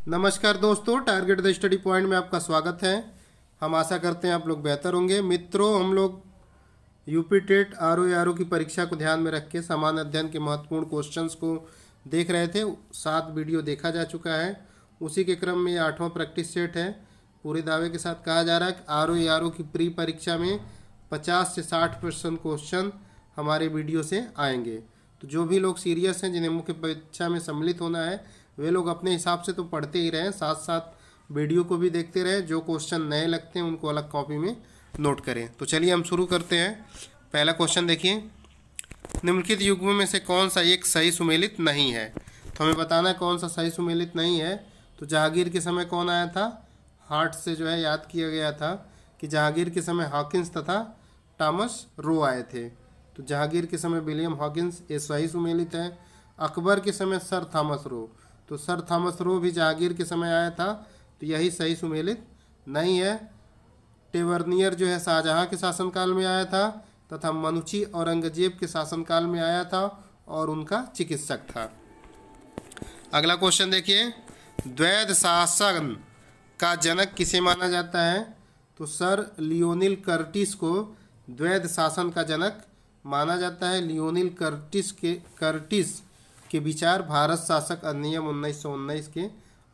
नमस्कार दोस्तों, target the study point में आपका स्वागत है। हम आशा करते हैं आप लोग बेहतर होंगे। मित्रों, हम लोग यूपी टेट आरओ की परीक्षा को ध्यान में रख के सामान्य अध्ययन के महत्वपूर्ण क्वेश्चंस को देख रहे थे। 7 वीडियो देखा जा चुका है। उसी के क्रम में ये 8वां प्रैक्टिस सेट है। पूरे दावे के साथ कहा जा रहा है कि आरओ की प्री परीक्षा में 50 से 60% क्वेश्चन हमारे वीडियो से आएंगे। तो जो भी लोग सीरियस हैं, जिन्हें मुख्य परीक्षा में सम्मिलित होना है, वे लोग अपने हिसाब से तो पढ़ते ही रहें, साथ साथ वीडियो को भी देखते रहें। जो क्वेश्चन नए लगते हैं उनको अलग कॉपी में नोट करें। तो चलिए हम शुरू करते हैं। पहला क्वेश्चन देखिए, निम्नलिखित युग्मों में से कौन सा एक सही सुमेलित नहीं है। तो हमें बताना है कौन सा सही सुमेलित नहीं है। तो जहांगीर के समय कौन आया था? हार्ट से जो है याद किया गया था कि जहांगीर के समय हॉकिंस तथा थॉमस रो आए थे। तो जहांगीर के समय विलियम हॉकिंस, ये सही सुमेलित है। अकबर के समय सर थॉमस रो, तो सर थॉमस रो भी जहांगीर के समय आया था, तो यही सही सुमेलित नहीं है। टेवर्नियर जो है शाहजहां के शासनकाल में आया था तथा मनुची औरंगजेब के शासनकाल में आया था और उनका चिकित्सक था। अगला क्वेश्चन देखिए, द्वैध शासन का जनक किसे माना जाता है? तो सर लियोनिल कर्टिस को द्वैध शासन का जनक माना जाता है। लियोनिल कर्टिस के विचार भारत शासक अधिनियम 1919 के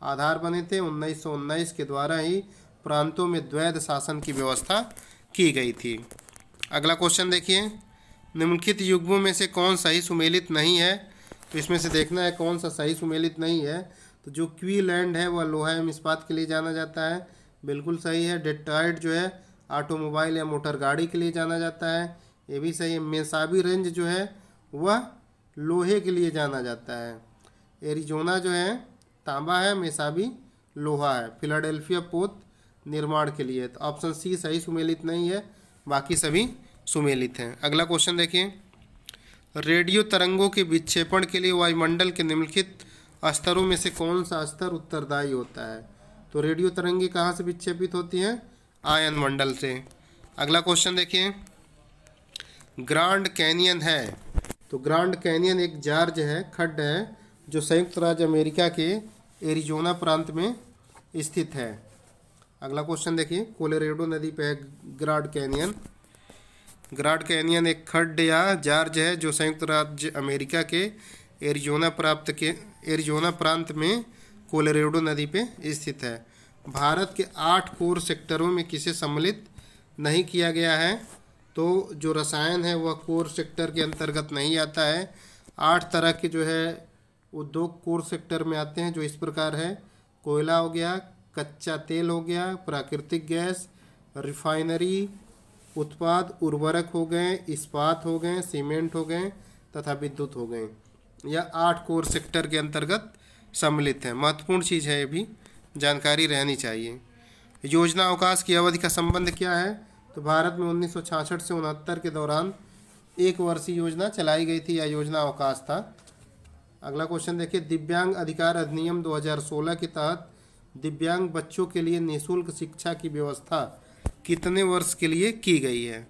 आधार बने थे। 1919 के द्वारा ही प्रांतों में द्वैध शासन की व्यवस्था की गई थी। अगला क्वेश्चन देखिए, निम्नलिखित युग्मों में से कौन सही सुमेलित नहीं है? तो इसमें से देखना है कौन सा सही सुमेलित नहीं है। तो जो क्वीलैंड है वह लोहा एवं इस्पात के लिए जाना जाता है, बिल्कुल सही है। डेट्रॉइट जो है ऑटोमोबाइल या मोटर गाड़ी के लिए जाना जाता है, ये भी सही है। मेसाबी रेंज जो है वह लोहे के लिए जाना जाता है। एरिजोना जो है तांबा है, मेसाबी लोहा है। फिलाडेल्फिया पोत निर्माण के लिए। तो ऑप्शन सी सही सुमेलित नहीं है, बाकी सभी सुमेलित हैं। अगला क्वेश्चन देखिए, रेडियो तरंगों के विक्षेपण के लिए वायुमंडल के निम्नलिखित स्तरों में से कौन सा स्तर उत्तरदायी होता है? तो रेडियो तरंगें कहाँ से विक्षेपित होती हैं? आयन मंडल से। अगला क्वेश्चन देखिए, ग्रांड कैनियन है, तो ग्रांड कैनियन एक जार्ज है, खड्ड है, जो संयुक्त राज्य अमेरिका के एरिजोना प्रांत में स्थित है। अगला क्वेश्चन देखिए, कोलोराडो नदी पे है ग्रांड कैनियन। ग्रांड कैनियन एक खड्ड या जार्ज है जो संयुक्त राज्य अमेरिका के एरिजोना प्रांत में कोलोराडो नदी पे स्थित है। भारत के 8 कोर सेक्टरों में किसे सम्मिलित नहीं किया गया है? तो जो रसायन है वह कोर सेक्टर के अंतर्गत नहीं आता है। 8 तरह के जो है उद्योग कोर सेक्टर में आते हैं, जो इस प्रकार है। कोयला हो गया, कच्चा तेल हो गया, प्राकृतिक गैस, रिफाइनरी उत्पाद, उर्वरक हो गए, इस्पात हो गए, सीमेंट हो गए तथा विद्युत हो गए। यह 8 कोर सेक्टर के अंतर्गत सम्मिलित है। महत्वपूर्ण चीज़ है, ये भी जानकारी रहनी चाहिए। योजना अवकाश की अवधि का संबंध क्या है? तो भारत में 1966 से 69 के दौरान 1 वर्षीय योजना चलाई गई थी, यह योजना अवकाश था। अगला क्वेश्चन देखिए, दिव्यांग अधिकार अधिनियम 2016 के तहत दिव्यांग बच्चों के लिए निःशुल्क शिक्षा की व्यवस्था कितने वर्ष के लिए की गई है?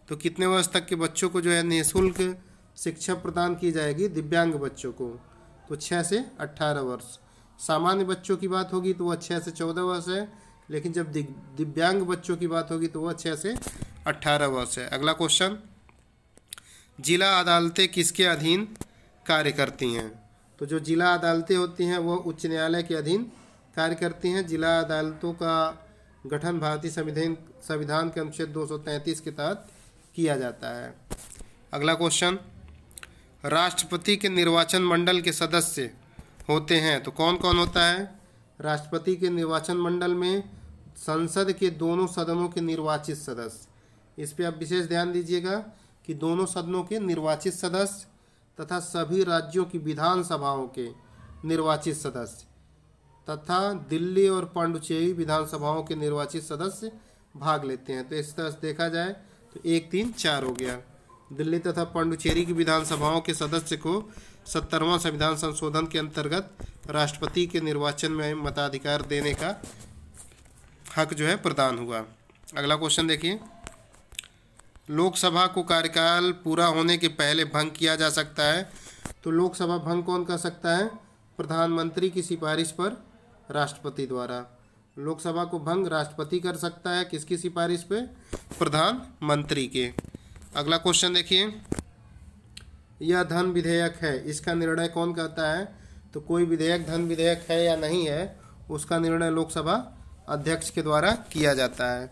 तो कितने वर्ष तक के बच्चों को जो है निःशुल्क शिक्षा प्रदान की जाएगी दिव्यांग बच्चों को? तो 6 से 18 वर्ष। सामान्य बच्चों की बात होगी तो वह 6 से 14 वर्ष है, लेकिन जब दिव्यांग बच्चों की बात होगी तो वह 6 से 18 वर्ष है। अगला क्वेश्चन, जिला अदालतें किसके अधीन कार्य करती हैं? तो जो जिला अदालतें होती हैं वह उच्च न्यायालय के अधीन कार्य करती हैं। जिला अदालतों का गठन भारतीय संविधान के अनुच्छेद 233 के तहत किया जाता है। अगला क्वेश्चन, राष्ट्रपति के निर्वाचन मंडल के सदस्य होते हैं, तो कौन कौन होता है? राष्ट्रपति के निर्वाचन मंडल में संसद के दोनों सदनों के निर्वाचित सदस्य, इस पे आप विशेष ध्यान दीजिएगा कि दोनों सदनों के निर्वाचित सदस्य तथा सभी राज्यों की विधानसभाओं के निर्वाचित सदस्य तथा दिल्ली और पांडुचेरी विधानसभाओं के निर्वाचित सदस्य भाग लेते हैं। तो इस तरह से देखा जाए तो 1, 3, 4 हो गया। दिल्ली तथा पांडुचेरी की विधानसभाओं के सदस्य को 70वां संविधान संशोधन के अंतर्गत राष्ट्रपति के निर्वाचन में मताधिकार देने का हक जो है प्रदान हुआ। अगला क्वेश्चन देखिए, लोकसभा को कार्यकाल पूरा होने के पहले भंग किया जा सकता है। तो लोकसभा भंग कौन कर सकता है? प्रधानमंत्री की सिफारिश पर राष्ट्रपति द्वारा। लोकसभा को भंग राष्ट्रपति कर सकता है, किसकी सिफारिश पे? प्रधानमंत्री के। अगला क्वेश्चन देखिए, यह धन विधेयक है, इसका निर्णय कौन करता है? तो कोई विधेयक धन विधेयक है या नहीं है, उसका निर्णय लोकसभा अध्यक्ष के द्वारा किया जाता है।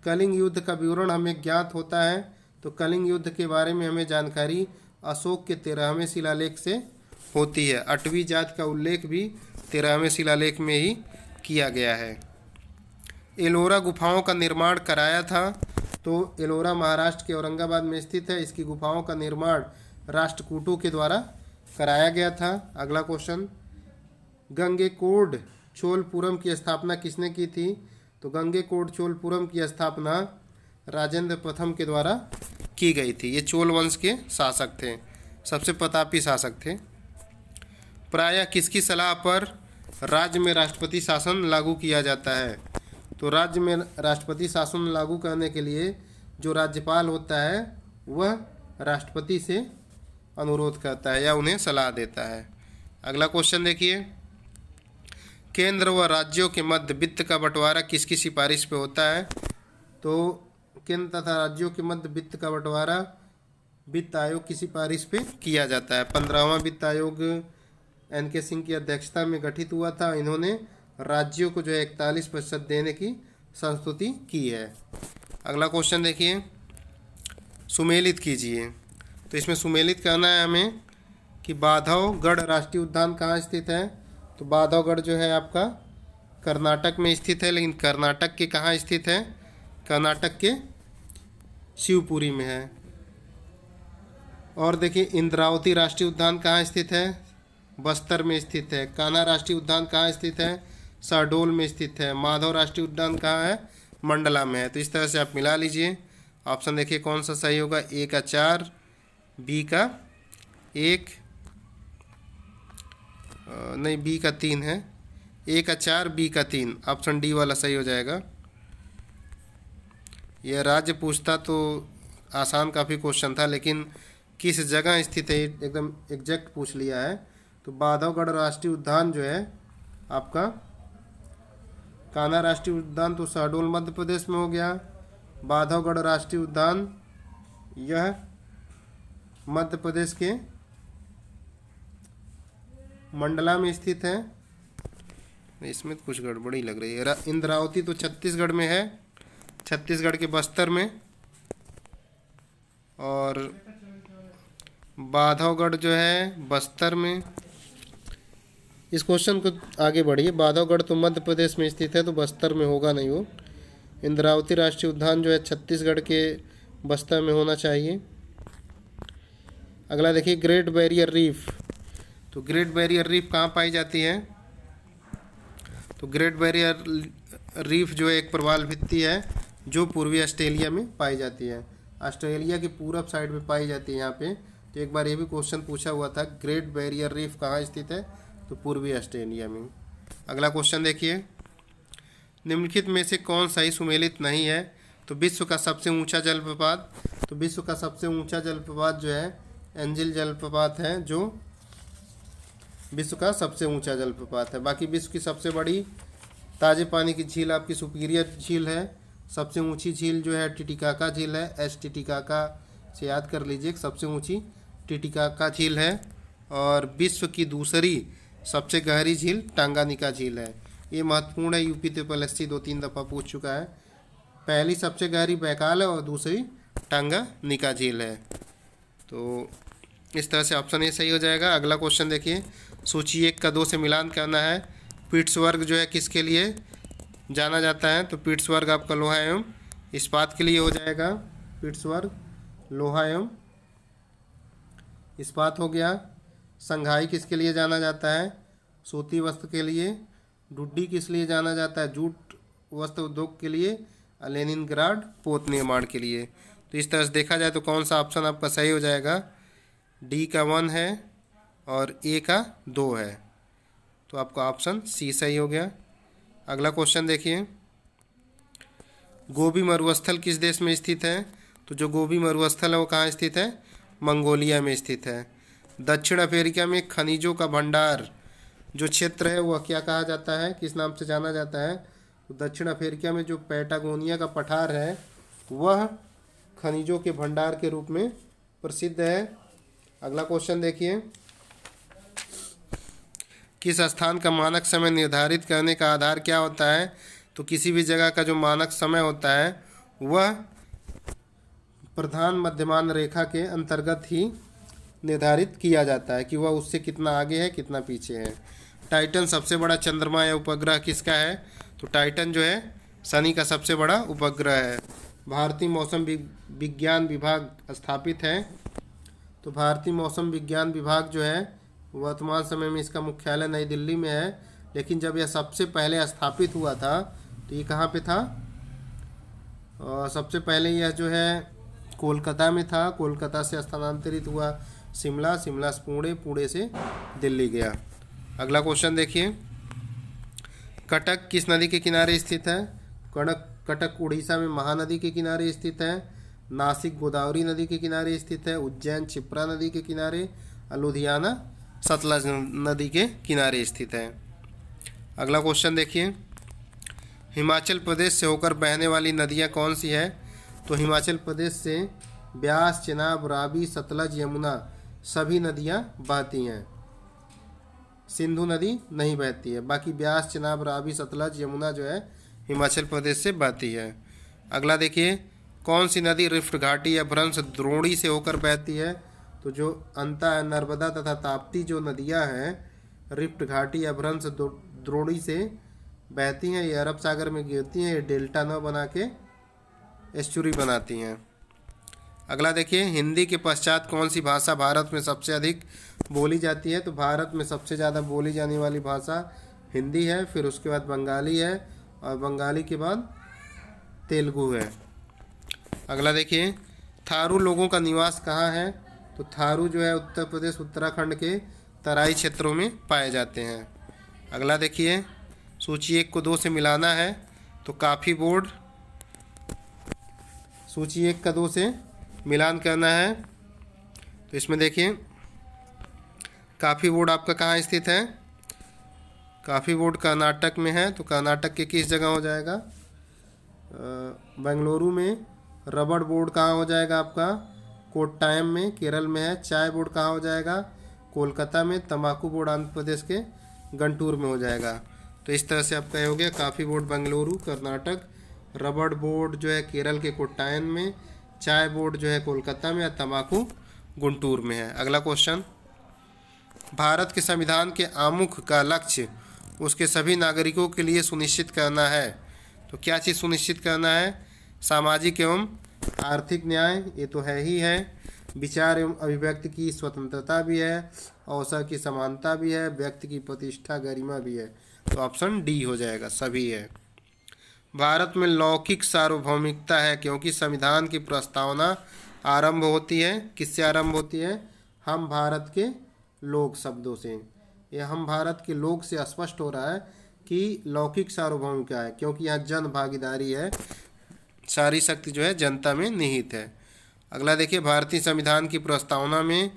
कलिंग युद्ध का विवरण हमें ज्ञात होता है, तो कलिंग युद्ध के बारे में हमें जानकारी अशोक के 13वें शिलालेख से होती है। 8वीं जाति का उल्लेख भी 13वें शिलालेख में ही किया गया है। एलोरा गुफाओं का निर्माण कराया था, तो एलोरा महाराष्ट्र के औरंगाबाद में स्थित है। इसकी गुफाओं का निर्माण राष्ट्रकूटों के द्वारा कराया गया था। अगला क्वेश्चन, गंगेकोंड चोलपुरम की स्थापना किसने की थी? तो गंगेकोंड चोलपुरम की स्थापना राजेंद्र प्रथम के द्वारा की गई थी। ये चोल वंश के शासक थे, सबसे प्रतापी शासक थे। प्रायः किसकी सलाह पर राज्य में राष्ट्रपति शासन लागू किया जाता है? तो राज्य में राष्ट्रपति शासन लागू करने के लिए जो राज्यपाल होता है वह राष्ट्रपति से अनुरोध करता है या उन्हें सलाह देता है। अगला क्वेश्चन देखिए, केंद्र व राज्यों के मध्य वित्त का बंटवारा किसकी सिफारिश पे होता है? तो केंद्र तथा राज्यों के मध्य वित्त का बंटवारा वित्त आयोग की सिफारिश पे किया जाता है। 15वां वित्त आयोग NK सिंह की अध्यक्षता में गठित हुआ था। इन्होंने राज्यों को जो है 41% देने की संस्तुति की है। अगला क्वेश्चन देखिए, सुमेलित कीजिए। तो इसमें सुमेलित करना है हमें कि बांधवगढ़ राष्ट्रीय उद्यान कहाँ स्थित है? तो बांधवगढ़ जो है आपका कर्नाटक में स्थित है, लेकिन कर्नाटक के कहाँ स्थित है? कर्नाटक के शिवपुरी में है। और देखिए, इंद्रावती राष्ट्रीय उद्यान कहाँ स्थित है? बस्तर में स्थित है। कान्हा राष्ट्रीय उद्यान कहाँ स्थित है? शहडोल में स्थित है। माधव राष्ट्रीय उद्यान कहाँ है? मंडला में है। तो इस तरह से आप मिला लीजिए। ऑप्शन देखिए कौन सा सही होगा। ए का 4, बी का 1, नहीं बी का 3 है। ए का 4, बी का 3, ऑप्शन डी वाला सही हो जाएगा। यह राज्य पूछता तो आसान काफ़ी क्वेश्चन था, लेकिन किस जगह स्थित है एकदम एग्जैक्ट पूछ लिया है। तो बांधवगढ़ राष्ट्रीय उद्यान जो है आपका, कान्हा राष्ट्रीय उद्यान तो शहडोल मध्य प्रदेश में हो गया। बांधवगढ़ राष्ट्रीय उद्यान यह मध्य प्रदेश के मंडला में स्थित है। इसमें कुछ गड़बड़ी लग रही है। इंद्रावती तो छत्तीसगढ़ में है, छत्तीसगढ़ के बस्तर में। और बांधवगढ़ जो है बस्तर में। इस क्वेश्चन को आगे बढ़िए। बांधवगढ़ तो मध्य प्रदेश में स्थित है, तो बस्तर में होगा नहीं वो। इंद्रावती राष्ट्रीय उद्यान जो है छत्तीसगढ़ के बस्तर में होना चाहिए। अगला देखिए, ग्रेट बैरियर रीफ। तो ग्रेट बैरियर रीफ कहाँ पाई जाती है? तो ग्रेट बैरियर रीफ जो है एक प्रवाल भित्ति है जो पूर्वी ऑस्ट्रेलिया में पाई जाती है। ऑस्ट्रेलिया की पूरब साइड में पाई जाती है यहाँ पे। तो एक बार ये भी क्वेश्चन पूछा हुआ था, ग्रेट बैरियर रीफ कहाँ स्थित है? तो पूर्वी ऑस्ट्रेलिया में। अगला क्वेश्चन देखिए, निम्नलिखित में से कौन सही सुमेलित नहीं है? तो विश्व का सबसे ऊंचा जलप्रपात। तो विश्व का सबसे ऊंचा जलप्रपात जो है एंजिल जलप्रपात है, जो विश्व का सबसे ऊंचा जलप्रपात है। बाकी विश्व की सबसे बड़ी ताजे पानी की झील आपकी सुपीरियर झील है। सबसे ऊंची झील जो है टिटिकाका झील है। एस टिटिकाका से याद कर लीजिए, सबसे ऊंची टिटिकाका झील है। और विश्व की दूसरी सबसे गहरी झील टांगानिका झील है। ये महत्वपूर्ण है, यूपी SSC 2-3 दफ़ा पूछ चुका है। पहली सबसे गहरी बैकाल है और दूसरी टांगानिका झील है। तो इस तरह से ऑप्शन ए सही हो जाएगा। अगला क्वेश्चन देखिए, सूची 1 का 2 से मिलान करना है। पिट्सबर्ग जो है किसके लिए जाना जाता है? तो पिट्सबर्ग आपका लोहा एवं इस्पात के लिए हो जाएगा। पिट्सबर्ग लोहा एवं इस्पात हो गया। संघाई किसके लिए जाना जाता है? सूती वस्त्र के लिए। डुड्डी किस लिए जाना जाता है? जूट वस्त्र उद्योग के लिए। लेनिनग्राड पोत निर्माण के लिए। तो इस तरह से देखा जाए तो कौन सा ऑप्शन आपका सही हो जाएगा? डी का 1 है और ए का 2 है। तो आपका ऑप्शन सी सही हो गया। अगला क्वेश्चन देखिए, गोबी मरुस्थल किस देश में स्थित है? तो जो गोबी मरुस्थल है वो कहाँ स्थित है? मंगोलिया में स्थित है। दक्षिण अफ्रीका में खनिजों का भंडार जो क्षेत्र है वह क्या कहा जाता है, किस नाम से जाना जाता है? तो दक्षिण अफ्रीका में जो पैटागोनिया का पठार है वह खनिजों के भंडार के रूप में प्रसिद्ध है। अगला क्वेश्चन देखिए, किस स्थान का मानक समय निर्धारित करने का आधार क्या होता है? तो किसी भी जगह का जो मानक समय होता है वह प्रधान मध्यमान रेखा के अंतर्गत ही निर्धारित किया जाता है कि वह उससे कितना आगे है, कितना पीछे है। टाइटन सबसे बड़ा चंद्रमा या उपग्रह किसका है? तो टाइटन जो है शनि का सबसे बड़ा उपग्रह है। भारतीय मौसम विज्ञान विभाग स्थापित है। तो भारतीय मौसम विज्ञान विभाग जो है वर्तमान समय में इसका मुख्यालय नई दिल्ली में है, लेकिन जब यह सबसे पहले स्थापित हुआ था तो ये कहाँ पे था? सबसे पहले यह जो है कोलकाता में था। कोलकाता से स्थानांतरित हुआ शिमला, शिमला से पुणे, पुणे से दिल्ली गया। अगला क्वेश्चन देखिए, कटक किस नदी के किनारे स्थित है? कटक उड़ीसा में महानदी के किनारे स्थित है। नासिक गोदावरी नदी के किनारे स्थित है। उज्जैन क्षिप्रा नदी के किनारे। लुधियाना सतलज नदी के किनारे स्थित है। अगला क्वेश्चन देखिए, हिमाचल प्रदेश से होकर बहने वाली नदियां कौन सी है? तो हिमाचल प्रदेश से ब्यास, चेनाब, रावी, सतलज, यमुना सभी नदियां बहती हैं। सिंधु नदी नहीं बहती है। बाकी ब्यास, चेनाब, रावी, सतलज, यमुना जो है हिमाचल प्रदेश से बहती है। अगला देखिए, कौन सी नदी रिफ्ट घाटी या भ्रंश द्रोणी से होकर बहती है? तो जो अंता, नर्मदा तथा ताप्ती जो नदियां हैं रिफ्ट घाटी या भ्रंश द्रोणी से बहती हैं, ये अरब सागर में गिरती हैं, ये डेल्टा न बना के एस्चुरी बनाती हैं। अगला देखिए, हिंदी के पश्चात कौन सी भाषा भारत में सबसे अधिक बोली जाती है? तो भारत में सबसे ज़्यादा बोली जाने वाली भाषा हिंदी है, फिर उसके बाद बंगाली है और बंगाली के बाद तेलुगु है। अगला देखिए, थारू लोगों का निवास कहाँ है? तो थारू जो है उत्तर प्रदेश उत्तराखंड के तराई क्षेत्रों में पाए जाते हैं। अगला देखिए, सूची 1 को 2 से मिलाना है तो काफ़ी बोर्ड, सूची 1 का 2 से मिलान करना है। तो इसमें देखिए काफ़ी बोर्ड आपका कहाँ स्थित है? काफ़ी बोर्ड कर्नाटक में है। तो कर्नाटक के किस जगह हो जाएगा? बेंगलुरु में। रबड़ बोर्ड कहाँ हो जाएगा आपका? कोट्टायम में, केरल में है। चाय बोर्ड कहाँ हो जाएगा? कोलकाता में। तंबाकू बोर्ड आंध्र प्रदेश के गंटूर में हो जाएगा। तो इस तरह से आपका हो गया काफ़ी बोर्ड बेंगलुरु कर्नाटक, रबड़ बोर्ड जो है केरल के कोट्टायम में, चाय बोर्ड जो है कोलकाता में, और तंबाकू गुंटूर में है। अगला क्वेश्चन, भारत के संविधान के आमुख का लक्ष्य उसके सभी नागरिकों के लिए सुनिश्चित करना है। तो क्या चीज़ सुनिश्चित करना है? सामाजिक एवं आर्थिक न्याय, ये तो है ही है। विचार एवं अभिव्यक्ति की स्वतंत्रता भी है, अवसर की समानता भी है, व्यक्ति की प्रतिष्ठा गरिमा भी है। तो ऑप्शन डी हो जाएगा, सभी है। भारत में लौकिक सार्वभौमिकता है क्योंकि संविधान की प्रस्तावना आरंभ होती है, किससे आरंभ होती है? हम भारत के लोग शब्दों से। यह हम भारत के लोग से स्पष्ट हो रहा है कि लौकिक सार्वभौमिकता है क्योंकि यहाँ जन भागीदारी है, सारी शक्ति जो है जनता में निहित है। अगला देखिए, भारतीय संविधान की प्रस्तावना में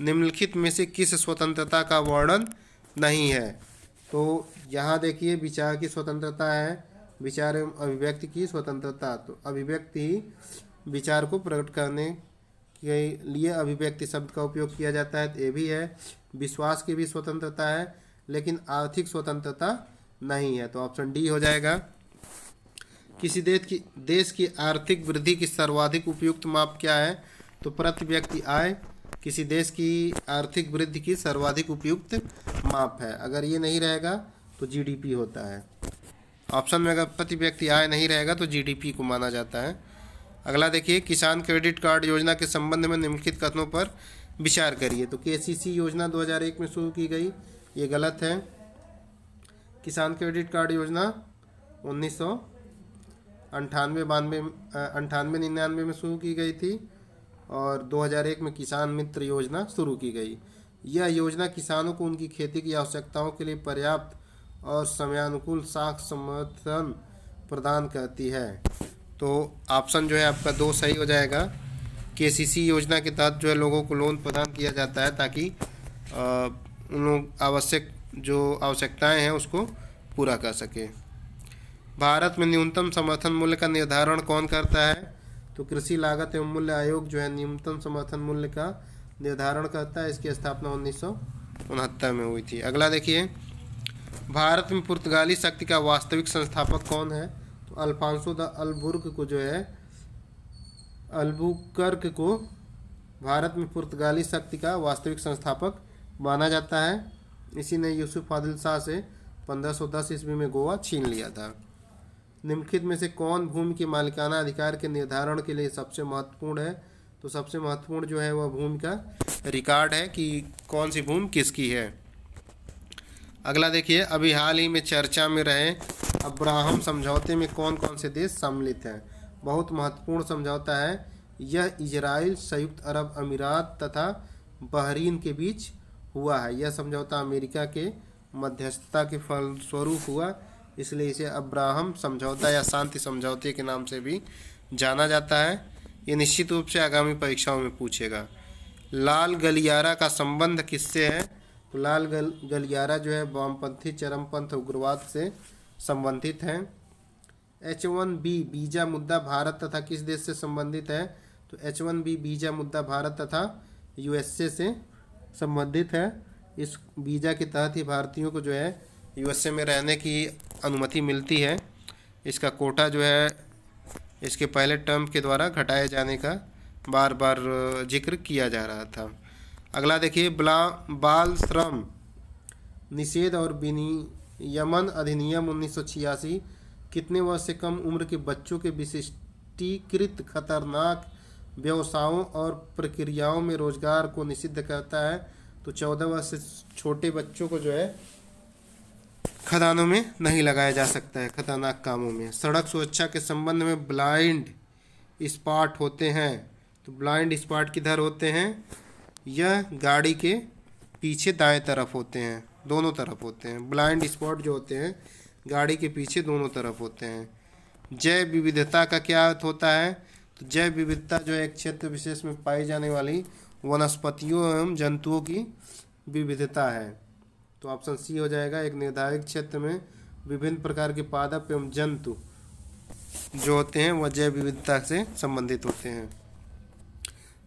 निम्नलिखित में से किस स्वतंत्रता का वर्णन नहीं है? तो यहाँ देखिए विचार की स्वतंत्रता है, विचार एवं अभिव्यक्ति की स्वतंत्रता। तो अभिव्यक्ति ही विचार को प्रकट करने के लिए अभिव्यक्ति शब्द का उपयोग किया जाता है, तो ये भी है। विश्वास की भी स्वतंत्रता है लेकिन आर्थिक स्वतंत्रता नहीं है। तो ऑप्शन डी हो जाएगा। किसी देश की आर्थिक वृद्धि की सर्वाधिक उपयुक्त माप क्या है? तो प्रति व्यक्ति आय किसी देश की आर्थिक वृद्धि की सर्वाधिक उपयुक्त माप है। अगर ये नहीं रहेगा तो जीडीपी होता है। ऑप्शन में अगर प्रति व्यक्ति आय नहीं रहेगा तो जीडीपी को माना जाता है। अगला देखिए, किसान क्रेडिट कार्ड योजना के संबंध में निम्नलिखित कथनों पर विचार करिए। तो केसीसी योजना 2001 में शुरू की गई, ये गलत है। किसान क्रेडिट कार्ड योजना 1998-99 में शुरू की गई थी और 2001 में किसान मित्र योजना शुरू की गई। यह योजना किसानों को उनकी खेती की आवश्यकताओं के लिए पर्याप्त और समयानुकूल साख समर्थन प्रदान करती है। तो ऑप्शन जो है आपका 2 सही हो जाएगा। केसीसी योजना के तहत जो है लोगों को लोन प्रदान किया जाता है ताकि उन लोग आवश्यक जो आवश्यकताएं हैं उसको पूरा कर सके। भारत में न्यूनतम समर्थन मूल्य का निर्धारण कौन करता है? तो कृषि लागत एवं मूल्य आयोग जो है न्यूनतम समर्थन मूल्य का निर्धारण करता है। इसकी स्थापना 1969 में हुई थी। अगला देखिए, भारत में पुर्तगाली शक्ति का वास्तविक संस्थापक कौन है? तो अल्फांसो द अल्बुकर्क को भारत में पुर्तगाली शक्ति का वास्तविक संस्थापक माना जाता है। इसी ने यूसुफ आदिल शाह से 1510 ईस्वी में गोवा छीन लिया था। निम्नलिखित में से कौन भूमि के मालिकाना अधिकार के निर्धारण के लिए सबसे महत्वपूर्ण है? तो सबसे महत्वपूर्ण जो है वह भूमि का रिकॉर्ड है कि कौन सी भूमि किसकी है। अगला देखिए, अभी हाल ही में चर्चा में रहे अब्राहम समझौते में कौन कौन से देश सम्मिलित हैं? बहुत महत्वपूर्ण समझौता है यह। इजराइल, संयुक्त अरब अमीरात तथा बहरीन के बीच हुआ है। यह समझौता अमेरिका के मध्यस्थता के फलस्वरूप हुआ, इसलिए इसे अब्राहम समझौता या शांति समझौते के नाम से भी जाना जाता है। ये निश्चित रूप से आगामी परीक्षाओं में पूछेगा। लाल गलियारा का संबंध किससे है? तो लाल गलियारा जो है वामपंथी चरमपंथ उग्रवाद से संबंधित है। H1B वीजा मुद्दा भारत तथा किस देश से संबंधित है? तो H1B वीजा मुद्दा भारत तथा USA से संबंधित है। इस वीजा के तहत ही भारतीयों को जो है USA में रहने की अनुमति मिलती है। इसका कोटा जो है इसके पहले टर्म के द्वारा घटाए जाने का बार बार जिक्र किया जा रहा था। अगला देखिए, बाल श्रम निषेध और विनियमन अधिनियम 1986 कितने वर्ष से कम उम्र के बच्चों के विशिष्टीकृत खतरनाक व्यवसायों और प्रक्रियाओं में रोजगार को निषिद्ध करता है? तो 14 वर्ष से छोटे बच्चों को जो है खदानों में नहीं लगाया जा सकता है, खतरनाक कामों में। सड़क सुरक्षा के संबंध में ब्लाइंड स्पॉट होते हैं। तो ब्लाइंड स्पॉट किधर होते हैं? यह गाड़ी के पीछे दाएं तरफ होते हैं, दोनों तरफ होते हैं। ब्लाइंड स्पॉट जो होते हैं गाड़ी के पीछे दोनों तरफ होते हैं। जैव विविधता का क्या अर्थ होता है? तो जैव विविधता जो है एक क्षेत्र विशेष में पाई जाने वाली वनस्पतियों एवं जंतुओं की विविधता है। तो ऑप्शन सी हो जाएगा। एक निर्धारित क्षेत्र में विभिन्न प्रकार के पादप एवं जंतु जो होते हैं वह जैव विविधता से संबंधित होते हैं।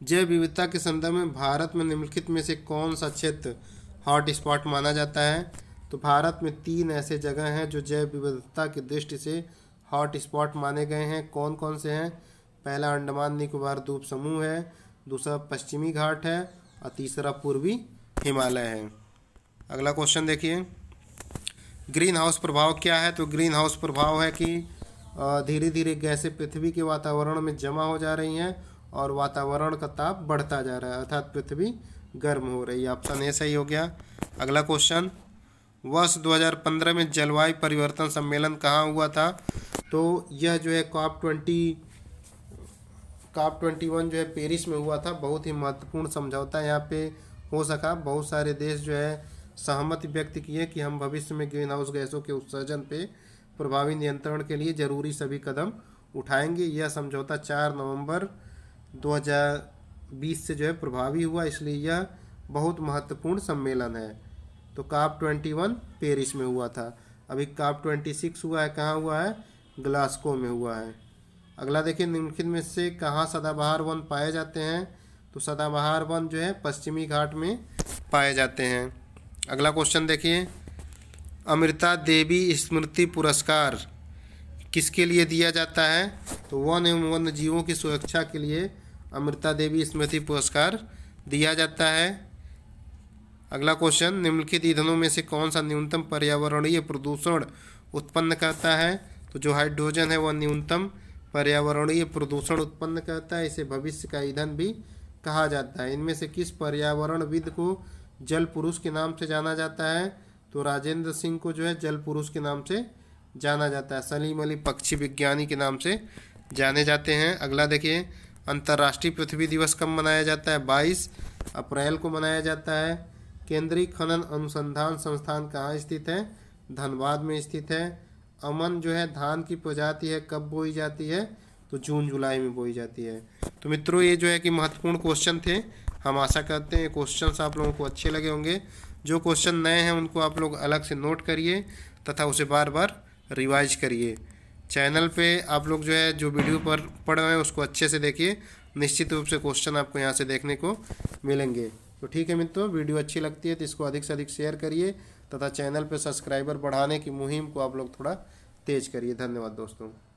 जैव विविधता के संदर्भ में भारत में निम्नलिखित में से कौन सा क्षेत्र हॉट स्पॉट माना जाता है? तो भारत में 3 ऐसे जगह हैं जो जैव विविधता की दृष्टि से हॉट स्पॉट माने गए हैं। कौन कौन से हैं? पहला अंडमान निकोबार द्वीप समूह है, दूसरा पश्चिमी घाट है और तीसरा पूर्वी हिमालय है। अगला क्वेश्चन देखिए, ग्रीन हाउस प्रभाव क्या है? तो ग्रीन हाउस प्रभाव है कि धीरे धीरे गैसें पृथ्वी के वातावरण में जमा हो जा रही हैं और वातावरण का ताप बढ़ता जा रहा है, अर्थात पृथ्वी गर्म हो रही है। ऑप्शन ए सही हो गया। अगला क्वेश्चन, वर्ष 2015 में जलवायु परिवर्तन सम्मेलन कहाँ हुआ था? तो यह जो है COP21 जो है पेरिस में हुआ था। बहुत ही महत्वपूर्ण समझौता यहाँ पे हो सका। बहुत सारे देश जो है सहमति व्यक्त किए कि हम भविष्य में ग्रीन हाउस गैसों के उत्सर्जन पे प्रभावी नियंत्रण के लिए जरूरी सभी कदम उठाएंगे। यह समझौता 4 नवंबर 2020 से जो है प्रभावी हुआ, इसलिए यह बहुत महत्वपूर्ण सम्मेलन है। तो COP21 पेरिस में हुआ था। अभी COP26 हुआ है, कहाँ हुआ है? ग्लासगो में हुआ है। अगला देखिए, निम्नलिखित में से कहाँ सदाबहार वन पाए जाते हैं? तो सदाबहार वन जो है पश्चिमी घाट में पाए जाते हैं। अगला क्वेश्चन देखिए, अमृता देवी स्मृति पुरस्कार किसके लिए दिया जाता है? तो वन एवं वन्य जीवों की सुरक्षा के लिए अमृता देवी स्मृति पुरस्कार दिया जाता है। अगला क्वेश्चन, निम्नलिखित ईंधनों में से कौन सा न्यूनतम पर्यावरणीय प्रदूषण उत्पन्न करता है? तो जो हाइड्रोजन है वह न्यूनतम पर्यावरणीय प्रदूषण उत्पन्न करता है। इसे भविष्य का ईंधन भी कहा जाता है। इनमें से किस पर्यावरणविद को जल पुरुष के नाम से जाना जाता है? तो राजेंद्र सिंह को जो है जल पुरुष के नाम से जाना जाता है। सलीम अली पक्षी विज्ञानी के नाम से जाने जाते हैं। अगला देखिए, अंतर्राष्ट्रीय पृथ्वी दिवस कब मनाया जाता है? 22 अप्रैल को मनाया जाता है। केंद्रीय खनन अनुसंधान संस्थान कहाँ स्थित है? धनबाद में स्थित है। अमन जो है धान की प्रजाति है, कब बोई जाती है? तो जून जुलाई में बोई जाती है। तो मित्रों ये जो है कि महत्वपूर्ण क्वेश्चन थे। हम आशा करते हैं क्वेश्चंस आप लोगों को अच्छे लगे होंगे। जो क्वेश्चन नए हैं उनको आप लोग अलग से नोट करिए तथा उसे बार बार रिवाइज करिए। चैनल पे आप लोग जो है जो वीडियो पर पढ़ रहे हैं उसको अच्छे से देखिए, निश्चित रूप से क्वेश्चन आपको यहाँ से देखने को मिलेंगे। तो ठीक है मित्रों, वीडियो अच्छी लगती है तो इसको अधिक से अधिक शेयर करिए तथा चैनल पे सब्सक्राइबर बढ़ाने की मुहिम को आप लोग थोड़ा तेज करिए। धन्यवाद दोस्तों।